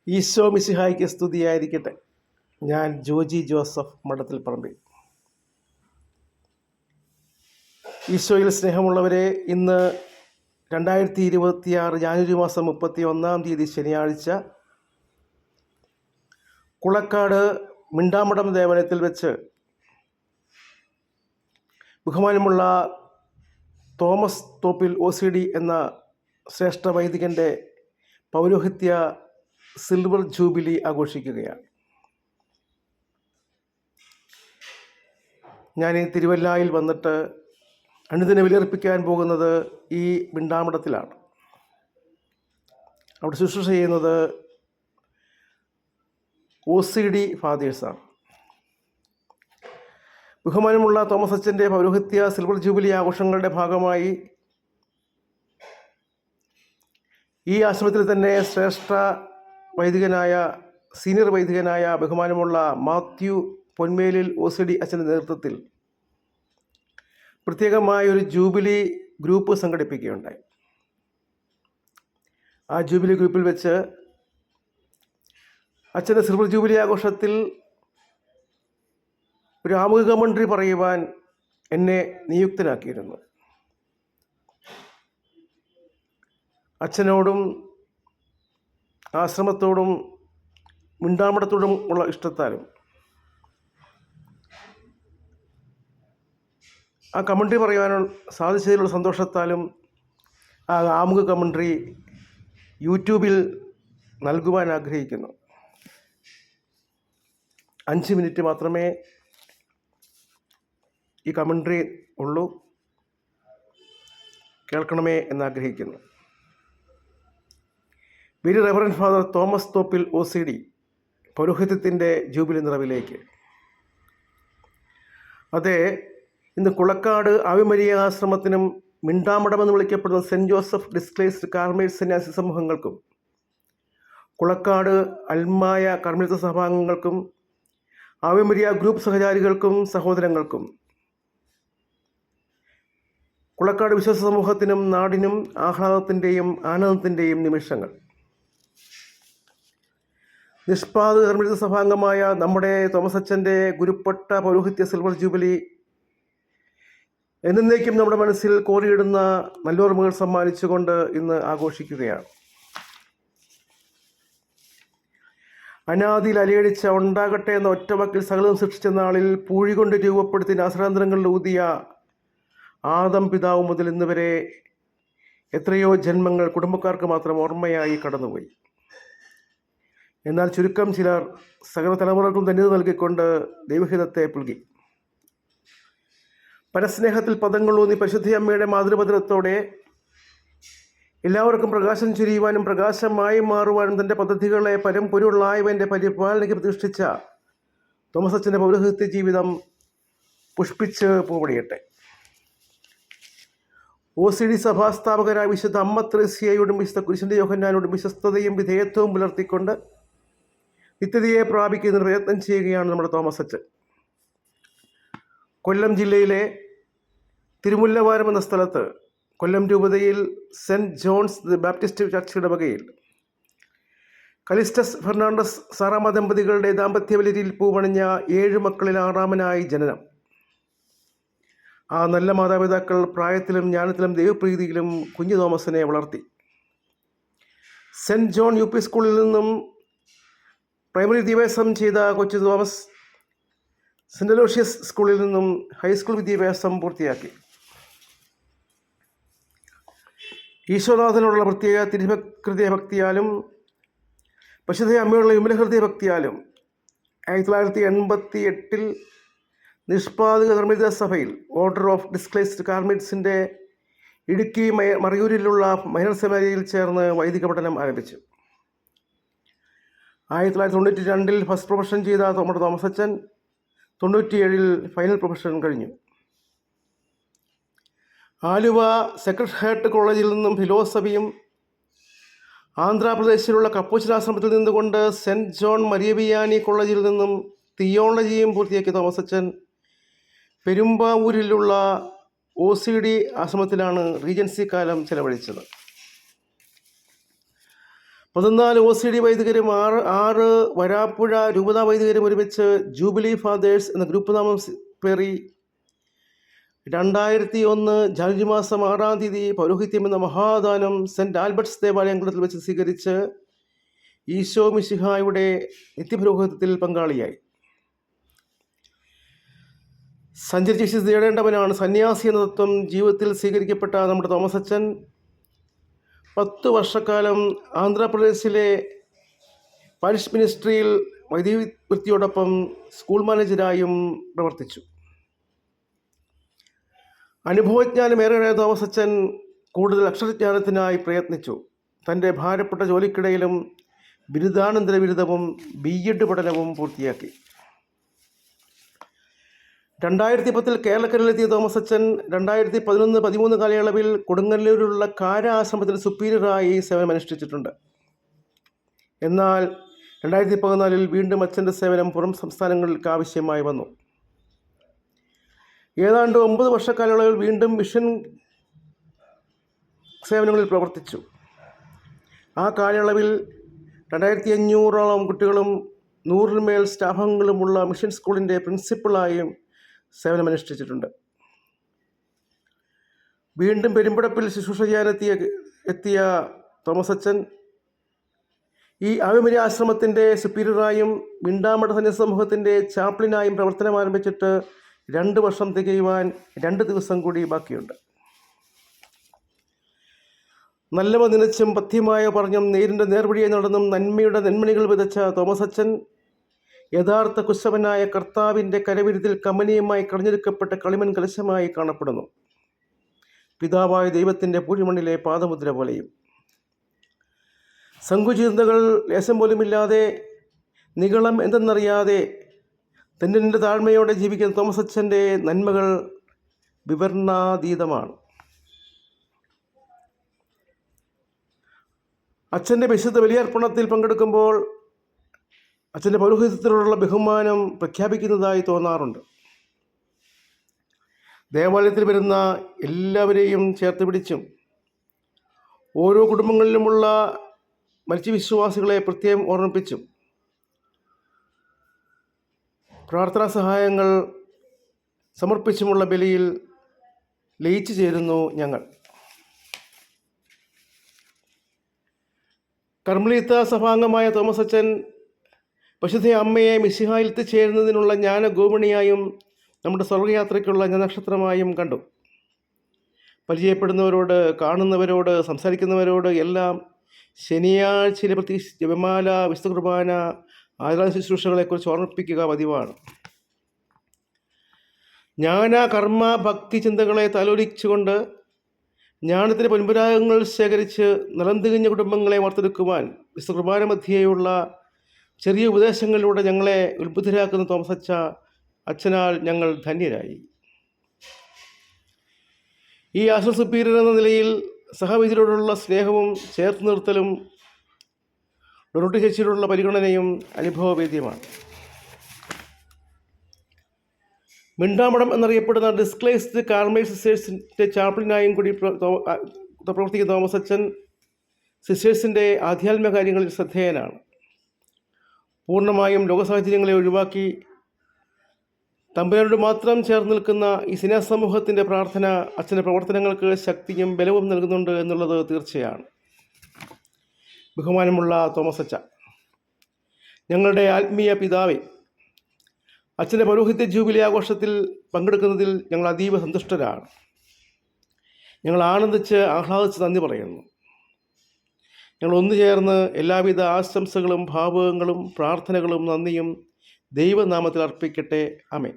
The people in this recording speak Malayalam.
ഈശോ മിശിഹായ്ക്ക് സ്തുതിയായിരിക്കട്ടെ. ഞാൻ ജോജി ജോസഫ് മഠത്തിൽ പറമ്പിൽ. ഈശോയിൽ സ്നേഹമുള്ളവരെ, ഇന്ന് 2026 ജാനുവരി മാസം 31 ശനിയാഴ്ച കുളക്കാട് മിണ്ടാമഠം ദേവാലയത്തിൽ വെച്ച് ബഹുമാനമുള്ള തോമസ് തോപ്പിൽ OCD എന്ന ശ്രേഷ്ഠ വൈദികൻ്റെ പൗരോഹിത്യ സിൽവർ ജൂബിലി ആഘോഷിക്കുകയാണ്. ഞാൻ ഈ തിരുവല്ലായിൽ വന്നിട്ട് അനുദിന ബലിയർപ്പിക്കാൻ പോകുന്നത് ഈ മിണ്ടാമഠത്തിലാണ്. അവിടെ ശുശ്രൂഷ ചെയ്യുന്നത് OCD ഫാദേഴ്സാണ്. ബഹുമാനമുള്ള തോമസ് അച്ഛൻ്റെ പൗരോഹിത്യ സിൽവർ ജൂബിലി ആഘോഷങ്ങളുടെ ഭാഗമായി ഈ ആശ്രമത്തിൽ തന്നെ ശ്രേഷ്ഠ വൈദികനായ സീനിയർ വൈദികനായ ബഹുമാനമുള്ള മാത്യു പൊന്മേലിൽ OCD അച്ഛൻ്റെ നേതൃത്വത്തിൽ പ്രത്യേകമായൊരു ജൂബിലി ഗ്രൂപ്പ് സംഘടിപ്പിക്കുകയുണ്ടായി. ആ ജൂബിലി ഗ്രൂപ്പിൽ വെച്ച് അച്ഛൻ്റെ സിൽവർ ജൂബിലി ആഘോഷത്തിൽ ഒരു ആമുഖ കമൻട്രി പറയുവാൻ എന്നെ നിയുക്തനാക്കിയിരുന്നു. അച്ഛനോടും ആശ്രമത്തോടും മിണ്ടാമഠത്തോടും ഉള്ള ഇഷ്ടത്താലും ആ കമൻട്രി പറയുവാനുള്ള സാധിച്ചതിലുള്ള സന്തോഷത്താലും ആ ആമുഖ കമൻട്രി യൂട്യൂബിൽ നൽകുവാൻ ആഗ്രഹിക്കുന്നു. 5 മിനിറ്റ് മാത്രമേ ഈ കമൻട്രി ഉള്ളൂ. കേൾക്കണമേ എന്നാഗ്രഹിക്കുന്നു. Very reverend father Thomas Thoppil OCD പൗരോഹിത്യത്തിൻ്റെ ജൂബിലി നിറവിലേക്ക്. അതെ, ഇന്ന് കുളക്കാട് ആവിമരിയ ആശ്രമത്തിനും മിണ്ടാമഠം എന്ന് വിളിക്കപ്പെടുന്ന സെൻറ്റ് ജോസഫ് ഡിസ്ക്ലേസ്ഡ് കാർമേറ്റ് സന്യാസി സമൂഹങ്ങൾക്കും കുളക്കാട് അൽമായ കർമ്മിത സഭാംഗങ്ങൾക്കും ആവിമരിയ ഗ്രൂപ്പ് സഹചാരികൾക്കും സഹോദരങ്ങൾക്കും കുളക്കാട് വിശ്വാസ സമൂഹത്തിനും നാടിനും ആഹ്ലാദത്തിൻ്റെയും ആനന്ദത്തിൻ്റെയും നിമിഷങ്ങൾ. നിഷ്പാദ കർമ്മിത സഭാംഗമായ നമ്മുടെ തോമസ് അച്ഛൻ്റെ ഗുരുപ്പെട്ട പൗരോഹിത്യ സിൽവർ ജൂബിലി എന്നേക്കും നമ്മുടെ മനസ്സിൽ കോറിയിടുന്ന നല്ലോർമ്മകൾ സമ്മാനിച്ചുകൊണ്ട് ഇന്ന് ആഘോഷിക്കുകയാണ്. അനാദിയിൽ അലയടിച്ച ഉണ്ടാകട്ടെ എന്ന ഒറ്റവാക്കിൽ സകലം സൃഷ്ടിച്ച നാളിൽ പൂഴി കൊണ്ട് രൂപപ്പെടുത്തി നാസരാന്തരങ്ങളിൽ ഊതിയ ആദം പിതാവ് മുതൽ ഇന്ന് വരെ എത്രയോ ജന്മങ്ങൾ കുടുംബക്കാർക്ക് മാത്രം ഓർമ്മയായി കടന്നുപോയി. എന്നാൽ ചുരുക്കം ചിലർ സകല തലമുറകൾക്കും ധന്യത നൽകിക്കൊണ്ട് ദൈവഹിതത്തെ പുൽകി. പരസ്നേഹത്തിൽ പദങ്ങളൂന്നി പരിശുദ്ധ അമ്മയുടെ മാതൃഭദ്രത്തോടെ എല്ലാവർക്കും പ്രകാശം ചൊരിയുവാനും പ്രകാശമായി മാറുവാനും തൻ്റെ പദ്ധതികളെ പരമ്പൊരുളായവൻ്റെ പരിപാലനയ്ക്ക് പ്രതിഷ്ഠിച്ച തോമസ് അച്ഛൻ്റെ പൗരോഹിത്യ ജീവിതം പുഷ്പിച്ച് പൂവണിയട്ടെ. OCD സഭാസ്ഥാപകരായ വിശുദ്ധ അമ്മ ത്രേസ്യയോടും വിശുദ്ധ കുരിശിൻ്റെ യോഹന്നാനോടും വിശ്വസ്തതയും വിധേയത്വവും പുലർത്തിക്കൊണ്ട് നിത്യതയെ പ്രാപിക്കുന്ന പ്രയത്നം ചെയ്യുകയാണ് നമ്മുടെ തോമസ് അച്ഛൻ. കൊല്ലം ജില്ലയിലെ തിരുമുല്ലവാരം എന്ന സ്ഥലത്ത് കൊല്ലം രൂപതയിൽ saint John's the Baptist church ഇടവകയിൽ കലിസ്റ്റസ് ഫെർണാണ്ടസ് സാറാമ ദമ്പതികളുടെ ദാമ്പത്യവലിരിയിൽ പൂവണിഞ്ഞ 7 മക്കളിൽ 6ാമനായി ജനനം. ആ നല്ല മാതാപിതാക്കൾ പ്രായത്തിലും ജ്ഞാനത്തിലും ദൈവപ്രീതിയിലും കുഞ്ഞു തോമസിനെ വളർത്തി. സെൻറ്റ് ജോൺ UP സ്കൂളിൽ നിന്നും പ്രൈമറി വിദ്യാഭ്യാസം ചെയ്ത കൊച്ചു തോമസ് സെൻറ്റ് അലോഷ്യസ് സ്കൂളിൽ നിന്നും ഹൈസ്കൂൾ വിദ്യാഭ്യാസം പൂർത്തിയാക്കി. ഈശ്വരനാഥനോടുള്ള പ്രത്യേക തിരുഹൃദയ ഭക്തിയാലും പരിശുദ്ധ അമ്മയോടുള്ള വിമലഹൃദയ ഭക്തിയാലും 1988 നിഷ്പാദിക കർമ്മിത സഭയിൽ ഓർഡർ ഓഫ് ഡിസ്ക്ലേസ്ഡ് കാർമിറ്റ്സിൻ്റെ ഇടുക്കി മറയൂരിലുള്ള മൈനർ സെമിനാരിയിൽ ചേർന്ന് വൈദിക പഠനം ആരംഭിച്ചു. 1992 ഫസ്റ്റ് പ്രൊഫഷൻ ചെയ്ത നമ്മുടെ തോമസ് അച്ഛൻ 97 ഫൈനൽ പ്രൊഫഷൻ കഴിഞ്ഞു. ആലുവ സെക്രട്ടറി ഹാർട്ട് കോളേജിൽ നിന്നും ഫിലോസഫിയും ആന്ധ്രാപ്രദേശിലുള്ള കപ്പൂച്ചിനാശ്രമത്തിൽ നിന്നുകൊണ്ട് സെൻറ്റ് ജോൺ മരിയബിയാനി കോളേജിൽ നിന്നും തിയോളജിയും പൂർത്തിയാക്കിയ തോമസ് അച്ഛൻ പെരുമ്പാവൂരിലുള്ള OCD ആശ്രമത്തിലാണ് റീജൻസി കാലം ചെലവഴിച്ചത്. 14 OCD വൈദികരും 6 വരാപ്പുഴ രൂപതാ വൈദികരും ഒരുമിച്ച് ജൂബിലി ഫാദേഴ്സ് എന്ന ഗ്രൂപ്പ് നാമം പേറി 2001 ജനുവരി മാസം 6-ാം തീയതി പൗരോഹിത്യം എന്ന മഹാദാനം സെൻറ്റ് ആൽബർട്ട്സ് ദേവാലയത്തിൽ വെച്ച് സ്വീകരിച്ച് ഈശോ മിശിഹായുടെ നിത്യപുരോഹിതത്തിൽ പങ്കാളിയായി. സഞ്ചരിച്ച് വിശുദ്ധി നേടേണ്ടവനാണ് സന്യാസി എന്ന തത്വം ജീവിതത്തിൽ സ്വീകരിക്കപ്പെട്ട നമ്മുടെ തോമസ് അച്ഛൻ 10 വർഷക്കാലം ആന്ധ്രാപ്രദേശിലെ പാരിഷ് മിനിസ്ട്രിയിൽ വൈദിക വൃത്തിയോടൊപ്പം സ്കൂൾ മാനേജരായും പ്രവർത്തിച്ചു. അനുഭവജ്ഞാനമേറെ തോമസ് അച്ഛൻ കൂടുതൽ അക്ഷരജ്ഞാനത്തിനായി പ്രയത്നിച്ചു. തൻ്റെ ഭാരപ്പെട്ട ജോലിക്കിടയിലും ബിരുദാനന്തര ബിരുദവും BEd പഠനവും പൂർത്തിയാക്കി. 2010 കേരളക്കരയിലെത്തിയ തോമസ് അച്ഛൻ 2011-13 കാലയളവിൽ കൊടുങ്ങല്ലൂരിലുള്ള കാര ആശ്രമത്തിൽ സുപ്പീരിയറായി സേവനമനുഷ്ഠിച്ചിട്ടുണ്ട്. എന്നാൽ 2014 വീണ്ടും അച്ഛൻ്റെ സേവനം പുറം സംസ്ഥാനങ്ങൾക്ക് ആവശ്യമായി വന്നു. ഏതാണ്ട് 9 വർഷക്കാലയളവിൽ വീണ്ടും മിഷൻ സേവനങ്ങളിൽ പ്രവർത്തിച്ചു. ആ കാലയളവിൽ 2500ഓളം കുട്ടികളും 100-ൽ മേൽ സ്റ്റാഫംഗങ്ങളുമുള്ള മിഷൻ സ്കൂളിൻ്റെ പ്രിൻസിപ്പളായും സേവനമനുഷ്ഠിച്ചിട്ടുണ്ട്. വീണ്ടും പെരുമ്പടപ്പിൽ ശുശ്രൂഷ ചെയ്യാനെത്തിയ തോമസ് അച്ഛൻ ഈ ആവിമരി ആശ്രമത്തിൻ്റെ സുപ്പീരിയറായും മിണ്ടാമഠ സന്യാസ ചാപ്ലിനായും പ്രവർത്തനം ആരംഭിച്ചിട്ട് 2 വർഷം തികയുവാൻ 2 ദിവസം കൂടി ബാക്കിയുണ്ട്. നല്ലവ നനച്ചും പഥ്യമായ പറഞ്ഞും നേരിൻ്റെ നേർവഴിയെ നടന്നും നന്മയുടെ നെന്മണികൾ വിതച്ച തോമസ് അച്ഛൻ യഥാർത്ഥ കുശവനായ കർത്താവിൻ്റെ കരവിരുതിൽ കമനീയമായി കടഞ്ഞെടുക്കപ്പെട്ട കളിമൺ കലശമായി കാണപ്പെടുന്നു. പിതാവായ ദൈവത്തിൻ്റെ പൂഴിമണ്ണിലെ പാദമുദ്ര പോലെയും. സങ്കുചിന്തകൾ ലേശം പോലുമില്ലാതെ നിഗളം എന്തെന്നറിയാതെ തന്നിൻ്റെ താഴ്മയോടെ ജീവിക്കുന്ന തോമസ് അച്ഛൻ്റെ നന്മകൾ വിവരണാതീതമാണ്. അച്ഛൻ്റെ വിശുദ്ധ ബലിയർപ്പണത്തിൽ പങ്കെടുക്കുമ്പോൾ അച്ഛൻ്റെ പൗരോഹിത്യത്തിലുള്ള ബഹുമാനം പ്രഖ്യാപിക്കുന്നതായി തോന്നാറുണ്ട്. ദേവാലയത്തിൽ വരുന്ന എല്ലാവരെയും ചേർത്ത് പിടിച്ചും ഓരോ കുടുംബങ്ങളിലുമുള്ള മരിച്ച വിശ്വാസികളെ പ്രത്യേകം ഓർമ്മിപ്പിച്ചും പ്രാർത്ഥനാ സഹായങ്ങൾ സമർപ്പിച്ചുമുള്ള ബലിയിൽ ലയിച്ചു ചേരുന്നു ഞങ്ങൾ. കർമ്മലീത്ത സഭാംഗമായ തോമസ് അച്ഛൻ പരിശുദ്ധ അമ്മയെ മിശിഹായിൽ എത്തിച്ചേരുന്നതിനുള്ള ജ്ഞാനഗോപണിയായും നമ്മുടെ സ്വർഗയാത്രയ്ക്കുള്ള നക്ഷത്രമായും കണ്ടു. പരിചയപ്പെടുന്നവരോട്, കാണുന്നവരോട്, സംസാരിക്കുന്നവരോട് എല്ലാം ശനിയാഴ്ചയിലെ പ്രത്യേകിച്ച് ജപമാല, വിശുദ്ധ കുർബാന, ആരാധന ശുശ്രൂഷകളെക്കുറിച്ച് ഓർമ്മിപ്പിക്കുക പതിവാണ്. ജ്ഞാന, കർമ്മ, ഭക്തി ചിന്തകളെ തലോലിച്ചുകൊണ്ട് ജ്ഞാനത്തിൻ്റെ പൊൻപുരാഗങ്ങൾ ശേഖരിച്ച് നിലം തികഞ്ഞ കുടുംബങ്ങളെ വാർത്തെടുക്കുവാൻ വിശുദ്ധ കുർബാന മധ്യേയുള്ള ചെറിയ ഉപദേശങ്ങളിലൂടെ ഞങ്ങളെ ഉത്ബുദ്ധരാക്കുന്ന തോമസ് അച്ഛനാൽ ഞങ്ങൾ ധന്യരായി. ഈ ആശ്രമ സുപ്പീരിയർ എന്ന നിലയിൽ സഹവൈദ്യരോടുള്ള സ്നേഹവും ചേർത്ത് നിർത്തലും ഡൊറോട്ടി ചേച്ചിയോടുള്ള പരിഗണനയും അനുഭവവേദ്യമാണ്. മിണ്ടാമഠം എന്നറിയപ്പെടുന്ന ഡിസ്ക്ലേസ്ഡ് കാർമൽ സിസ്റ്റേഴ്സിൻ്റെ ചാപ്ലിനായും കൂടി പ്രവർത്തിക്കുന്ന തോമസ് അച്ഛൻ സിസ്റ്റേഴ്സിൻ്റെ ആധ്യാത്മിക കാര്യങ്ങളിൽ ശ്രദ്ധേയനാണ്. പൂർണ്ണമായും ലോകസാഹചര്യങ്ങളെ ഒഴിവാക്കി തമ്പുരാനോട് മാത്രം ചേർന്ന് നിൽക്കുന്ന ഈ സമൂഹത്തിൻ്റെ പ്രാർത്ഥന അച്ഛൻ്റെ പ്രവർത്തനങ്ങൾക്ക് ശക്തിയും ബലവും നൽകുന്നുണ്ട് എന്നുള്ളത് തീർച്ചയാണ്. ബഹുമാനമുള്ള തോമസ് അച്ഛ, ഞങ്ങളുടെ ആത്മീയ പിതാവേ, അച്ഛൻ്റെ പൗരോഹിത്യ ജൂബിലി ആഘോഷത്തിൽ പങ്കെടുക്കുന്നതിൽ ഞങ്ങൾ അതീവ സന്തുഷ്ടരാണ്. ഞങ്ങൾ ആഹ്ലാദിച്ച് നന്ദി പറയുന്നു. ഞങ്ങൾ ഒന്നു ചേർന്ന് എല്ലാവിധ ആശംസകളും ഭാവുകങ്ങളും പ്രാർത്ഥനകളും നന്ദിയും ദൈവനാമത്തിൽ അർപ്പിക്കട്ടെ. ആമേൻ.